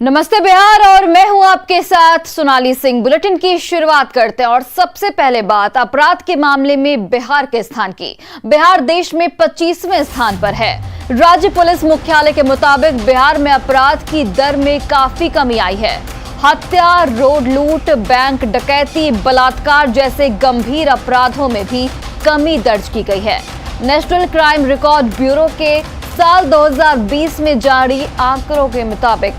नमस्ते बिहार और मैं हूं आपके साथ सोनाली सिंह। बुलेटिन की शुरुआत करते हैं और सबसे पहले बात अपराध के मामले में बिहार के स्थान की। बिहार देश में 25वें स्थान पर है। राज्य पुलिस मुख्यालय के मुताबिक बिहार में अपराध की दर में काफी कमी आई है। हत्या, रोड लूट, बैंक डकैती, बलात्कार जैसे गंभीर अपराधों में भी कमी दर्ज की गई है। नेशनल क्राइम रिकॉर्ड ब्यूरो के साल 2020 में जारी आंकड़ों के मुताबिक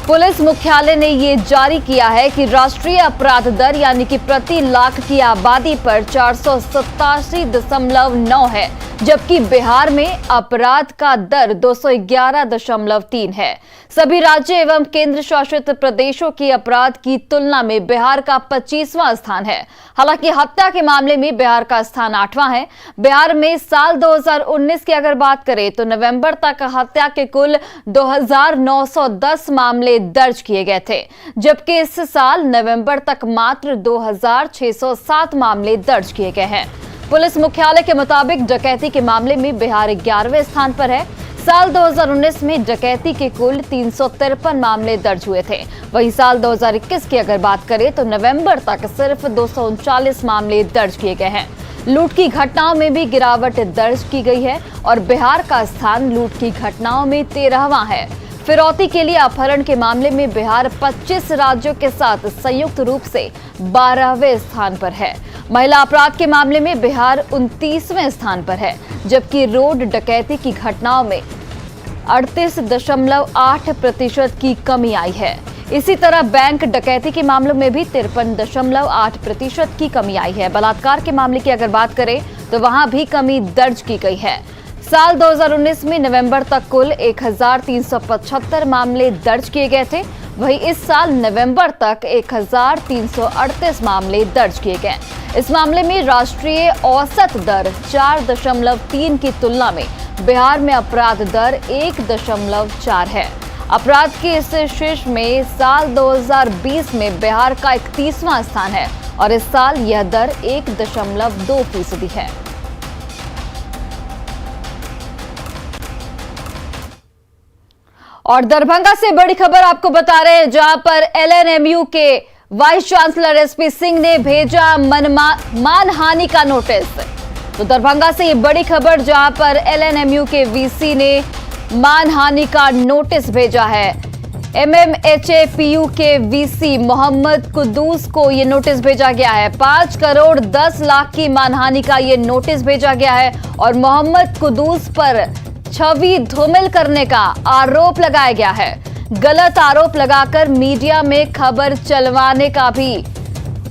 पुलिस मुख्यालय ने ये जारी किया है कि राष्ट्रीय अपराध दर यानी कि प्रति लाख की आबादी पर 487.9 है, जबकि बिहार में अपराध का दर 211.3 है। सभी राज्य एवं केंद्र शासित प्रदेशों की अपराध की तुलना में बिहार का 25वां स्थान है। हालांकि हत्या के मामले में बिहार का स्थान 8वां है। बिहार में साल 2019 की अगर बात करें तो नवंबर तक हत्या के कुल 2910 मामले दर्ज किए गए थे, जबकि इस साल नवंबर तक मात्र 2607 मामले दर्ज किए गए हैं। पुलिस मुख्यालय के मुताबिक डकैती के मामले में बिहार 11वें स्थान पर है। साल 2019 में डकैती के कुल 353 मामले दर्ज हुए थे। वहीं साल 2021 की अगर बात करें तो नवंबर तक सिर्फ 239 मामले दर्ज किए गए हैं। लूट की घटनाओं में भी गिरावट दर्ज की गई है और बिहार का स्थान लूट की घटनाओं में 13वां है। फिरौती के लिए अपहरण के मामले में बिहार 25 राज्यों के साथ संयुक्त रूप से 12वें स्थान पर है। महिला अपराध के मामले में बिहार 29वें स्थान पर है, जबकि रोड डकैती की घटनाओं में 38.8% की कमी आई है। इसी तरह बैंक डकैती के मामलों में भी 53.8% की कमी आई है। बलात्कार के मामले की अगर बात करें तो वहां भी कमी दर्ज की गई है। साल 2019 में नवंबर तक कुल 1375 मामले दर्ज किए गए थे। वहीं इस साल नवंबर तक 1338 मामले दर्ज किए गए। इस मामले में राष्ट्रीय औसत दर 4.3 की तुलना में बिहार में अपराध दर 1.4 है। अपराध के इस शीर्ष में साल 2020 में बिहार का 31वां स्थान है और इस साल यह दर 1.2% है। और दरभंगा से बड़ी खबर आपको बता रहे हैं, जहां पर एलएनएमयू के वाइस चांसलर एसपी सिंह ने भेजा मानहानि का नोटिस। तो दरभंगा से ये बड़ी खबर, जहां पर एलएनएमयू के वीसी ने मानहानि का नोटिस भेजा है। एमएमएचएपीयू के वीसी मोहम्मद कुद्दूस को ये नोटिस भेजा गया है। 5 करोड़ 10 लाख की मानहानि का ये नोटिस भेजा गया है और मोहम्मद कुद्दूस पर छवि धूमिल करने का आरोप लगाया गया है। गलत आरोप लगाकर मीडिया में खबर चलवाने का भी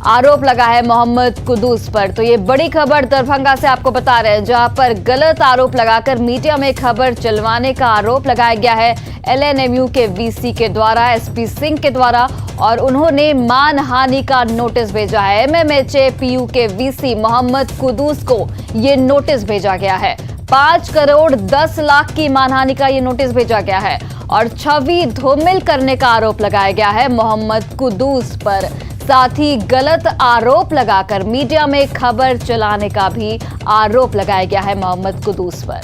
आरोप लगा है मोहम्मद कुद्दूस पर। तो ये बड़ी खबर दरभंगा से आपको बता रहे हैं, जहां पर गलत आरोप लगाकर मीडिया में खबर चलवाने का आरोप लगाया गया है एलएनएमयू के वीसी के द्वारा, एसपी सिंह के द्वारा, और उन्होंने मानहानि का नोटिस भेजा है। एमएमएचएपीयू के वीसी मोहम्मद कुद्दूस को ये नोटिस भेजा गया है। 5 करोड़ 10 लाख की मानहानि का ये नोटिस भेजा गया है और छवि धूमिल करने का आरोप लगाया गया है मोहम्मद कुद्दूस पर। साथ ही गलत आरोप लगाकर मीडिया में खबर चलाने का भी आरोप लगाया गया है मोहम्मद कुद्दूस पर।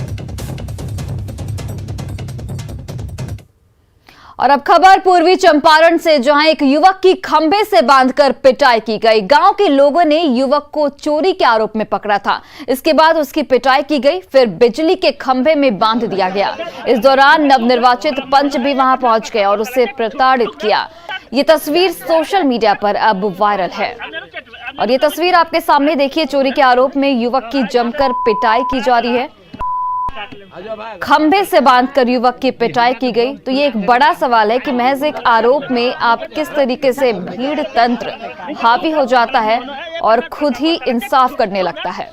और अब खबर पूर्वी चंपारण से, जहां एक युवक की खंभे से बांधकर पिटाई की गई। गांव के लोगों ने युवक को चोरी के आरोप में पकड़ा था। इसके बाद उसकी पिटाई की गई, फिर बिजली के खंभे में बांध दिया गया। इस दौरान नवनिर्वाचित पंच भी वहां पहुंच गए और उसे प्रताड़ित किया। ये तस्वीर सोशल मीडिया पर अब वायरल है और ये तस्वीर आपके सामने देखिए। चोरी के आरोप में युवक की जमकर पिटाई की जा रही है। खंभे से बांधकर युवक की पिटाई की गई। तो ये एक बड़ा सवाल है कि महज एक आरोप में आप किस तरीके से भीड़ तंत्र हावी हो जाता है और खुद ही इंसाफ करने लगता है।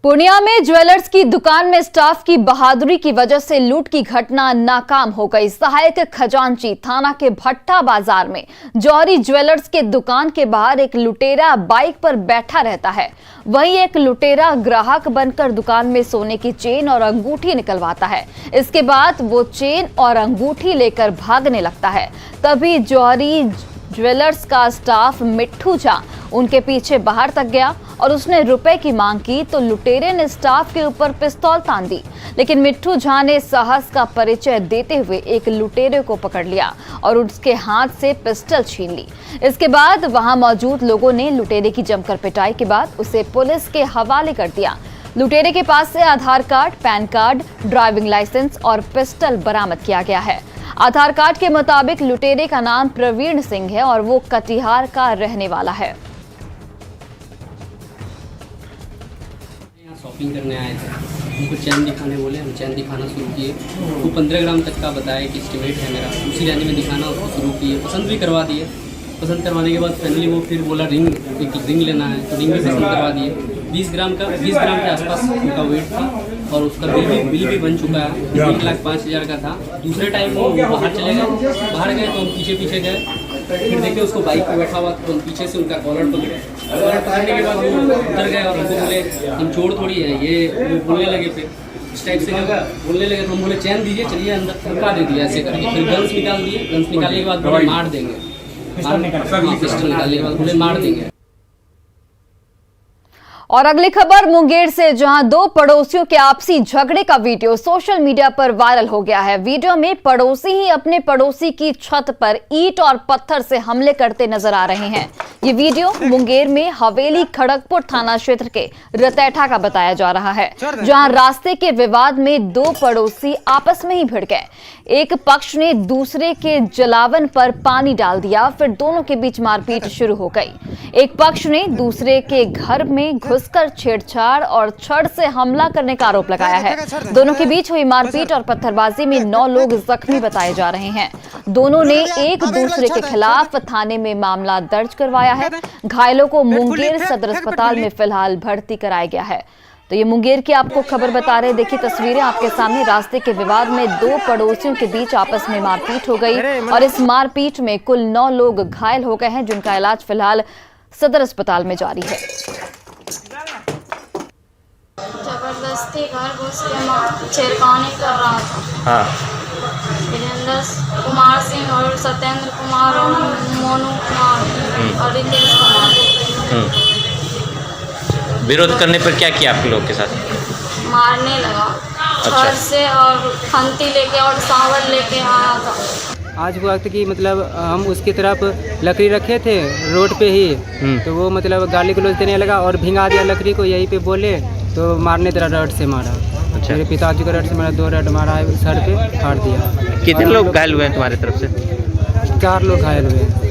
पूर्णिया में ज्वेलर्स की दुकान में स्टाफ की बहादुरी की वजह से लूट की घटना नाकाम हो गई। सहायक खजांची थाना के भट्टा बाजार में जौहरी ज्वेलर्स के दुकान के बाहर एक लुटेरा बाइक पर बैठा रहता है। वहीं एक लुटेरा ग्राहक बनकर दुकान में सोने की चेन और अंगूठी निकलवाता है। इसके बाद वो चेन और अंगूठी लेकर भागने लगता है। तभी जौहरी ज्वेलर्स का स्टाफ मिट्ठू झा उनके पीछे बाहर तक गया और उसने रुपए की मांग की तो लुटेरे ने स्टाफ के ऊपर पिस्तौल तान दी, लेकिन मिट्ठू झा ने साहस का परिचय देते हुए एक लुटेरे को पकड़ लिया और उसके हाथ से पिस्टल छीन ली। इसके बाद वहां मौजूद लोगों ने लुटेरे की जमकर पिटाई के बाद उसे पुलिस के हवाले कर दिया। लुटेरे के पास से Aadhaar card, PAN card, driving licence और पिस्टल बरामद किया गया है। आधार कार्ड के मुताबिक लुटेरे का नाम प्रवीण सिंह है और वो कटिहार का रहने वाला है। शॉपिंग करने आए थे, उनको चैन दिखाने बोले, हम चैन दिखाना शुरू किए। वो 15 ग्राम तक का बताया कि एस्टिमेट है मेरा, उसी रेंज में दिखाना उसको शुरू किए। पसंद भी करवा दिए। पसंद करवाने के बाद फाइनली वो फिर बोला एक रिंग लेना है, तो रिंग भी पसंद करवा दिए। 20 ग्राम के आसपास उनका वेट था और उसका बिल भी बन चुका है। 1,05,000 का था। दूसरे टाइम वो बाहर चले गए। बाहर गए तो हम पीछे गए, फिर देखे उसको बाइक पे बैठा हुआ, तो हम पीछे से उनका कॉलर पकड़े। कॉलर पकड़ने के बाद वो उतर गए और हमको बोले हम चोर थोड़ी है ये, वो बोलने लगे। फिर इस टाइप से बोलने लगे तो हम बोले चैन दीजिए, चलिए अंदर धक्का दे दिया ऐसे करके। फिर गन्स निकाल दिए। गन्स निकालने के बाद बोले मार देंगे। पिस्टल निकालने के बाद बोले मार देंगे। और अगली खबर मुंगेर से, जहां दो पड़ोसियों के आपसी झगड़े का वीडियो सोशल मीडिया पर वायरल हो गया है। वीडियो में पड़ोसी ही अपने पड़ोसी की छत पर ईंट और पत्थर से हमले करते नजर आ रहे हैं। ये वीडियो मुंगेर में हवेली खड़गपुर थाना क्षेत्र के रतैठा का बताया जा रहा है, जहां रास्ते के विवाद में दो पड़ोसी आपस में ही भिड़ गए। एक पक्ष ने दूसरे के जलावन पर पानी डाल दिया, फिर दोनों के बीच मारपीट शुरू हो गई। एक पक्ष ने दूसरे के घर में घुसकर छेड़छाड़ और छड़ से हमला करने का आरोप लगाया है। दोनों के बीच हुई मारपीट और पत्थरबाजी में 9 लोग जख्मी बताए जा रहे हैं। दोनों ने एक दूसरे के खिलाफ थाने में मामला दर्ज करवाया है। घायलों को मुंगेर सदर अस्पताल में फिलहाल भर्ती कराया गया है। तो ये मुंगेर की आपको खबर बता रहे, देखिए तस्वीरें आपके सामने। रास्ते के विवाद में दो पड़ोसियों के बीच आपस में मारपीट हो गई और इस मारपीट में कुल 9 लोग घायल हो गए हैं, जिनका इलाज फिलहाल सदर अस्पताल में जारी है। जबरदस्ती घर घुस के छेड़खानी कर रहा था। हाँ। कुमार सिंह और सत्येंद्र कुमार और मोनू कुमार और रितेश कुमार। विरोध करने पर क्या किया आप लोग के साथ? मारने लगा। अच्छा। घर से और खंती लेके और सावर लेके आया था। आज हुआ कि मतलब हम उसकी तरफ लकड़ी रखे थे रोड पे ही, तो वो मतलब गाली गलौज देने लगा और भिंगा दिया लकड़ी को। यहीं पे बोले तो मारने तरह रड से मारा। अच्छा। मेरे पिताजी को रड से मारा, 2 रड मारा है, सर पे फाड़ दिया। कितने लोग घायल हुए हैं तुम्हारी तरफ से? 4 लोग घायल हुए हैं।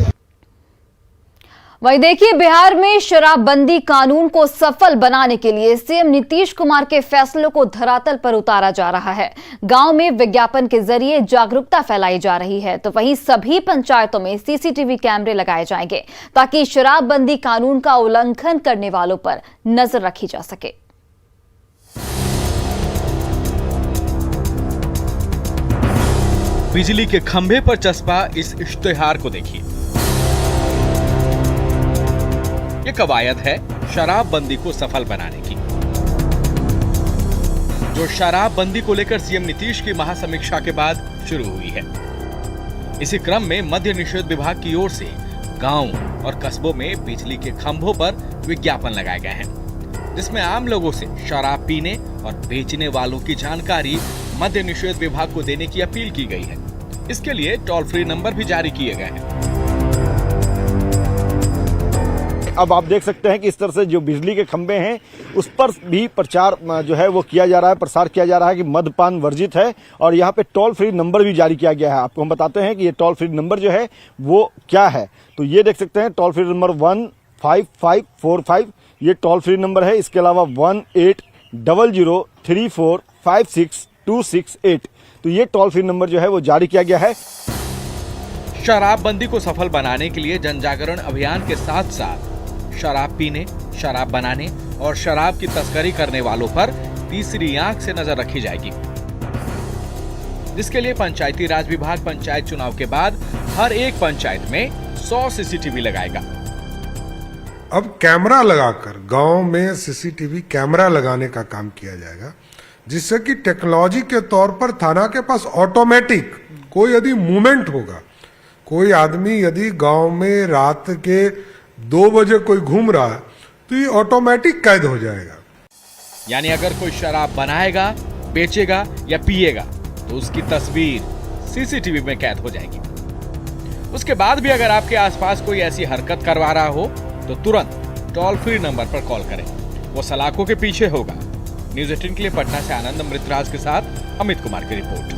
वहीं देखिए, बिहार में शराबबंदी कानून को सफल बनाने के लिए सीएम नीतीश कुमार के फैसलों को धरातल पर उतारा जा रहा है। गांव में विज्ञापन के जरिए जागरूकता फैलाई जा रही है, तो वहीं सभी पंचायतों में सीसीटीवी कैमरे लगाए जाएंगे ताकि शराबबंदी कानून का उल्लंघन करने वालों पर नजर रखी जा सके। बिजली के खंभे पर चस्पा इस इश्तेहार को देखिए। ये कवायद है शराबबंदी को सफल बनाने की, जो शराबबंदी को लेकर सीएम नीतीश की महासमीक्षा के बाद शुरू हुई है। इसी क्रम में मद्य निषेध विभाग की ओर से गांव और कस्बों में बिजली के खंभों पर विज्ञापन लगाए गए हैं, जिसमें आम लोगों से शराब पीने और बेचने वालों की जानकारी मद्य निषेध विभाग को देने की अपील की गई है। इसके लिए टोल फ्री नंबर भी जारी किए गए हैं। अब आप देख सकते हैं कि इस तरह से जो बिजली के खंभे हैं उस पर भी प्रचार जो है वो किया जा रहा है, प्रसार किया जा रहा है कि मद्यपान वर्जित है। और यहाँ पे टोल फ्री नंबर भी जारी किया गया है। आपको हम बताते हैं कि ये टोल फ्री नंबर जो है वो क्या है। तो ये देख सकते हैं टोल फ्री नंबर 15545, ये टोल फ्री नंबर है। इसके अलावा 180034562628, तो ये टोल फ्री नंबर जो है वो जारी किया गया है। शराबबंदी को सफल बनाने के लिए जन जागरण अभियान के साथ साथ शराब पीने, शराब बनाने और शराब की तस्करी करने वालों पर तीसरी आंख से नजर रखी जाएगी, जिसके लिए पंचायती राज विभाग पंचायत चुनाव के बाद हर एक पंचायत में 100 सीसीटीवी लगाएगा। अब कैमरा लगाकर गांव में सीसीटीवी कैमरा लगाने का काम किया जाएगा, जिससे कि टेक्नोलॉजी के तौर पर थाना के पास ऑटोमेटिक कोई यदि मूवमेंट होगा कोई आदमी यदि गांव में रात के 2 बजे कोई घूम रहा है तो ये ऑटोमेटिक कैद हो जाएगा। यानी अगर कोई शराब बनाएगा, बेचेगा या पिएगा तो उसकी तस्वीर सीसीटीवी में कैद हो जाएगी। उसके बाद भी अगर आपके आसपास कोई ऐसी हरकत करवा रहा हो तो तुरंत टोल फ्री नंबर पर कॉल करें, वो सलाखों के पीछे होगा। न्यूज़ 18 के लिए पटना से आनंद अमृतराज के साथ अमित कुमार की रिपोर्ट।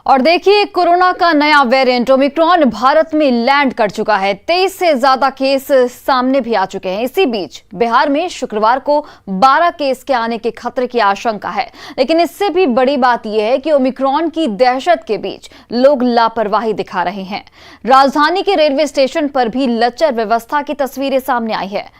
और देखिए, कोरोना का नया वेरिएंट ओमिक्रॉन भारत में लैंड कर चुका है। 23 से ज्यादा केस सामने भी आ चुके हैं। इसी बीच बिहार में शुक्रवार को 12 केस के आने के खतरे की आशंका है। लेकिन इससे भी बड़ी बात यह है कि ओमिक्रॉन की दहशत के बीच लोग लापरवाही दिखा रहे हैं। राजधानी के रेलवे स्टेशन पर भी लचर व्यवस्था की तस्वीरें सामने आई है।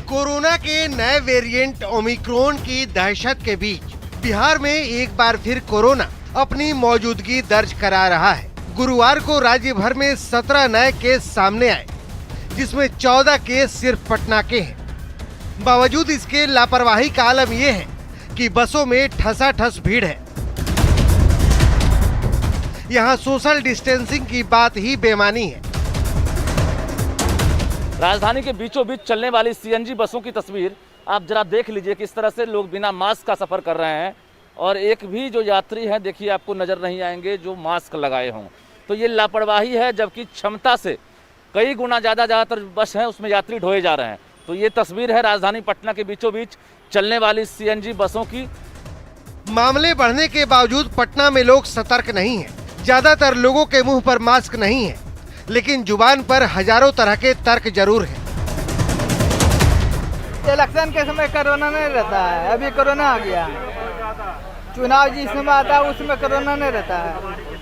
कोरोना के नए वेरिएंट ओमिक्रॉन की दहशत के बीच बिहार में एक बार फिर कोरोना अपनी मौजूदगी दर्ज करा रहा है। गुरुवार को राज्य भर में 17 नए केस सामने आए, जिसमें 14 केस सिर्फ पटना के हैं। बावजूद इसके लापरवाही का आलम यह है कि बसों में ठसाठस भीड़ है। यहाँ सोशल डिस्टेंसिंग की बात ही बेमानी है। राजधानी के बीचों बीच चलने वाली सीएनजी बसों की तस्वीर आप जरा देख लीजिए, किस तरह से लोग बिना मास्क का सफर कर रहे हैं और एक भी जो यात्री हैं देखिए आपको नजर नहीं आएंगे जो मास्क लगाए हों। तो ये लापरवाही है, जबकि क्षमता से कई गुना ज़्यादातर बस हैं उसमें यात्री ढोए जा रहे हैं। तो ये तस्वीर है राजधानी पटना के बीचों बीच चलने वाली सीएनजी बसों की। मामले बढ़ने के बावजूद पटना में लोग सतर्क नहीं हैं। ज्यादातर लोगों के मुंह पर मास्क नहीं है, लेकिन जुबान पर हजारों तरह के तर्क जरूर हैं। इलेक्शन के समय कोरोना नहीं रहता है, अभी कोरोना आ गया। चुनाव जिस समय आता है उसमें कोरोना नहीं रहता है,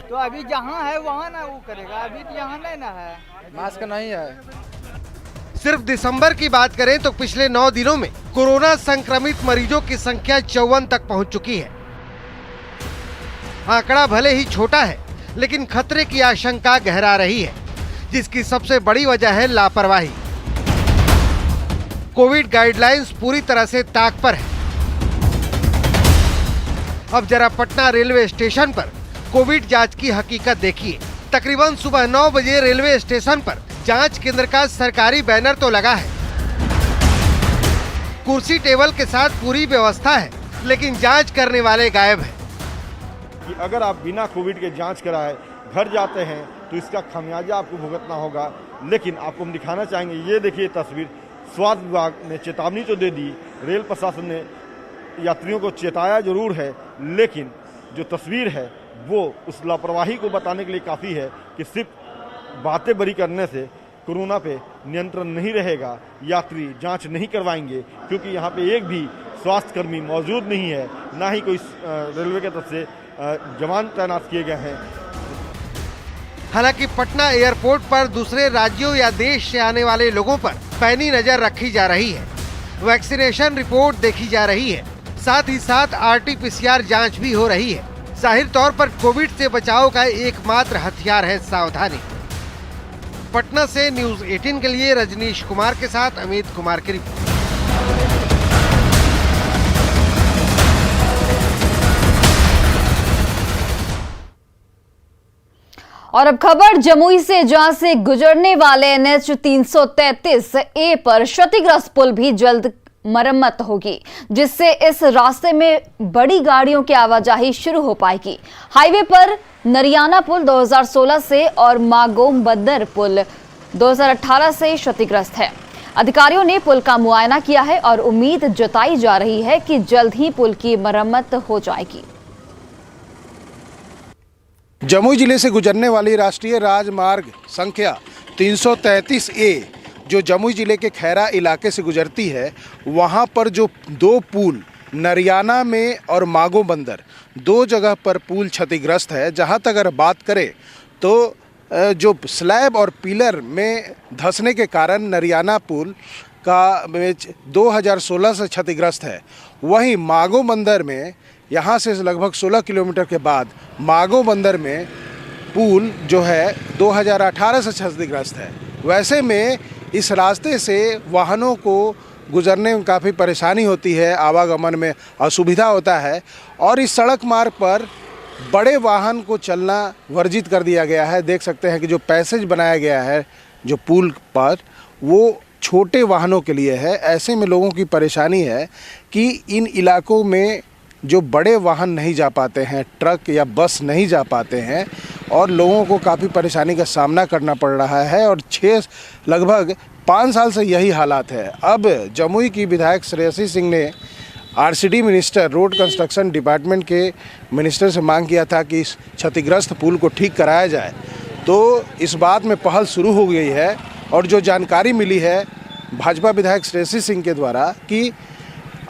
तो अभी जहाँ है वहाँ ना वो करेगा, अभी तो यहाँ नहीं ना है, मास्क नहीं है। सिर्फ दिसंबर की बात करें तो पिछले 9 दिनों में कोरोना संक्रमित मरीजों की संख्या 54 तक पहुँच चुकी है। आंकड़ा भले ही छोटा है, लेकिन खतरे की आशंका गहरा रही है, जिसकी सबसे बड़ी वजह है लापरवाही। कोविड गाइडलाइंस पूरी तरह से ताक पर है। अब जरा पटना रेलवे स्टेशन पर कोविड जांच की हकीकत देखिए। तकरीबन सुबह 9 बजे रेलवे स्टेशन पर जांच केंद्र का सरकारी बैनर तो लगा है, कुर्सी टेबल के साथ पूरी व्यवस्था है, लेकिन जांच करने वाले गायब हैं। कि अगर आप बिना कोविड के जांच कराए घर जाते हैं तो इसका खामियाजा आपको भुगतना होगा। लेकिन आपको हम दिखाना चाहेंगे, ये देखिए तस्वीर। स्वास्थ्य विभाग ने चेतावनी तो दे दी, रेल प्रशासन ने यात्रियों को चेताया जरूर है, लेकिन जो तस्वीर है वो उस लापरवाही को बताने के लिए काफ़ी है कि सिर्फ बातें बड़ी करने से कोरोना पे नियंत्रण नहीं रहेगा। यात्री जांच नहीं करवाएंगे क्योंकि यहाँ पे एक भी स्वास्थ्यकर्मी मौजूद नहीं है, ना ही कोई रेलवे की तरफ से जवान तैनात किए गए हैं। हालांकि पटना एयरपोर्ट पर दूसरे राज्यों या देश से आने वाले लोगों पर पैनी नजर रखी जा रही है। वैक्सीनेशन रिपोर्ट देखी जा रही है, साथ ही साथ RT-PCR जांच भी हो रही है। जाहिर तौर पर कोविड से बचाव का एकमात्र हथियार है सावधानी। पटना से न्यूज़ 18 के लिए रजनीश कुमार के साथ अमित कुमार की रिपोर्ट। और अब खबर जमुई से, जहां से गुजरने वाले NH 333A पर क्षतिग्रस्त पुल भी जल्द मरम्मत होगी, जिससे इस रास्ते में बड़ी गाड़ियों की आवाजाही शुरू हो पाएगी। हाईवे पर नरियाना पुल 2016 से और मागोम बंदर पुल 2018 से क्षतिग्रस्त है। अधिकारियों ने पुल का मुआयना किया है और उम्मीद जताई जा रही है कि जल्द ही पुल की मरम्मत हो जाएगी। जमुई जिले से गुजरने वाली राष्ट्रीय राजमार्ग संख्या 333A जो जमुई जिले के खैरा इलाके से गुजरती है, वहां पर जो 2 पुल नरियाना में और मागो बंदर 2 जगह पर पुल क्षतिग्रस्त है। जहां तक अगर बात करें तो जो स्लैब और पिलर में धंसने के कारण नरियाना पुल का 2016 से क्षतिग्रस्त है। वहीं मागो बंदर में यहाँ से लगभग 16 किलोमीटर के बाद मागो बंदर में पुल जो है 2018 से क्षतिग्रस्त है। वैसे में इस रास्ते से वाहनों को गुजरने में काफ़ी परेशानी होती है, आवागमन में असुविधा होता है और इस सड़क मार्ग पर बड़े वाहन को चलना वर्जित कर दिया गया है। देख सकते हैं कि जो पैसेज बनाया गया है जो पुल पर, वो छोटे वाहनों के लिए है। ऐसे में लोगों की परेशानी है कि इन इलाकों में जो बड़े वाहन नहीं जा पाते हैं, ट्रक या बस नहीं जा पाते हैं और लोगों को काफ़ी परेशानी का सामना करना पड़ रहा है और लगभग 5 साल से यही हालात है। अब जमुई की विधायक श्रेयसी सिंह ने RCD minister, road construction department के मिनिस्टर से मांग किया था कि इस क्षतिग्रस्त पुल को ठीक कराया जाए। तो इस बात में पहल शुरू हो गई है और जो जानकारी मिली है भाजपा विधायक श्रेयसी सिंह के द्वारा कि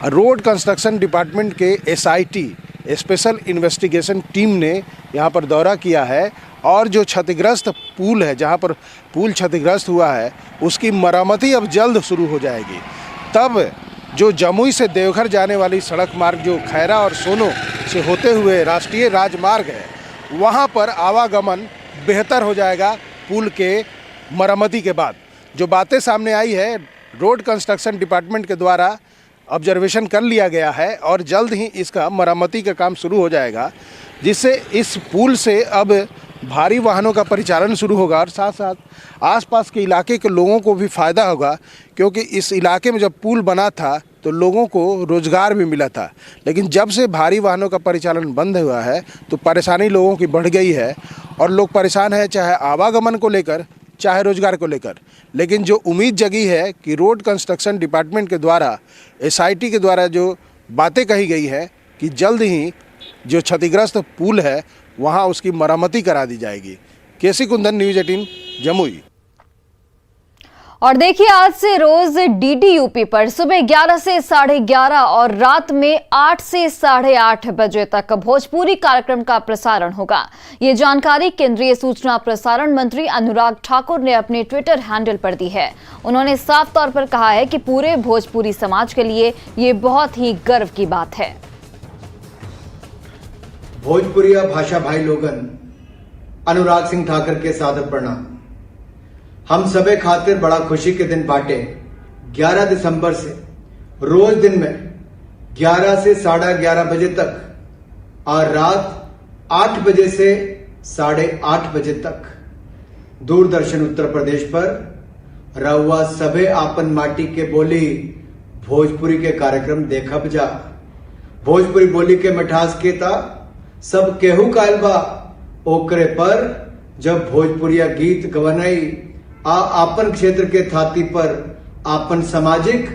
रोड कंस्ट्रक्शन डिपार्टमेंट के SIT, स्पेशल इन्वेस्टिगेशन टीम ने यहाँ पर दौरा किया है और जो क्षतिग्रस्त पुल है, जहाँ पर पुल क्षतिग्रस्त हुआ है, उसकी मरम्मती अब जल्द शुरू हो जाएगी। तब जो जमुई से देवघर जाने वाली सड़क मार्ग जो खैरा और सोनो से होते हुए राष्ट्रीय राजमार्ग है, वहाँ पर आवागमन बेहतर हो जाएगा पुल के मरम्मती के बाद। जो बातें सामने आई है, रोड कंस्ट्रक्शन डिपार्टमेंट के द्वारा ऑब्जर्वेशन कर लिया गया है और जल्द ही इसका मरम्मती का काम शुरू हो जाएगा, जिससे इस पुल से अब भारी वाहनों का परिचालन शुरू होगा और साथ साथ आसपास के इलाके के लोगों को भी फ़ायदा होगा, क्योंकि इस इलाके में जब पुल बना था तो लोगों को रोज़गार भी मिला था। लेकिन जब से भारी वाहनों का परिचालन बंद हुआ है तो परेशानी लोगों की बढ़ गई है और लोग परेशान हैं, चाहे आवागमन को लेकर चाहे रोजगार को लेकर। लेकिन जो उम्मीद जगी है कि रोड कंस्ट्रक्शन डिपार्टमेंट के द्वारा, SIT के द्वारा जो बातें कही गई है कि जल्द ही जो क्षतिग्रस्त पुल है वहां उसकी मरम्मती करा दी जाएगी। केसी कुंदन, न्यूज़ 18, जमुई। और देखिए, आज से रोज DD-UP पर सुबह 11 से 11:30 और रात में 8 से 8:30 बजे तक भोजपुरी कार्यक्रम का प्रसारण होगा। ये जानकारी केंद्रीय सूचना प्रसारण मंत्री अनुराग ठाकुर ने अपने ट्विटर हैंडल पर दी है। उन्होंने साफ तौर पर कहा है कि पूरे भोजपुरी समाज के लिए ये बहुत ही गर्व की बात है। भोजपुरिया भाषा भाई लोगन, अनुराग सिंह ठाकुर के सादर प्रणाम। हम सबे खातिर बड़ा खुशी के दिन बाटे। 11 दिसंबर से रोज दिन में 11 से 11:30 बजे तक और रात 8 बजे से 8:30 बजे तक दूरदर्शन उत्तर प्रदेश पर रउआ सबे आपन माटी के बोली भोजपुरी के कार्यक्रम देखब जा। भोजपुरी बोली के मिठास के ता सब केहू कायल बा, ओकरे पर जब भोजपुरिया गीत गवनई आपन क्षेत्र के थाती पर आपन सामाजिक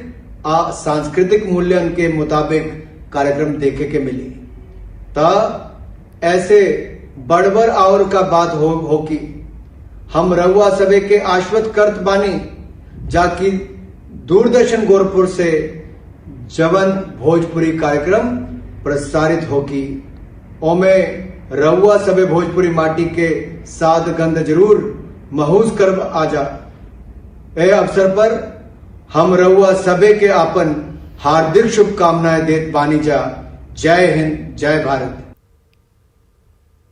सांस्कृतिक मूल्यन के मुताबिक कार्यक्रम देखे के मिली, ता ऐसे बड़बर और का बात हो कि हम रउआ सबे के आश्वस्त करत बानी जाकि दूरदर्शन गोरखपुर से जवन भोजपुरी कार्यक्रम प्रसारित होगी ओमे रउआ सबे भोजपुरी माटी के साद गंध जरूर महूस कर आजा। ए अवसर पर हम रउआ सबे के आपन हार्दिक शुभकामनाएं देत बानी जा। जय हिंद, जय भारत।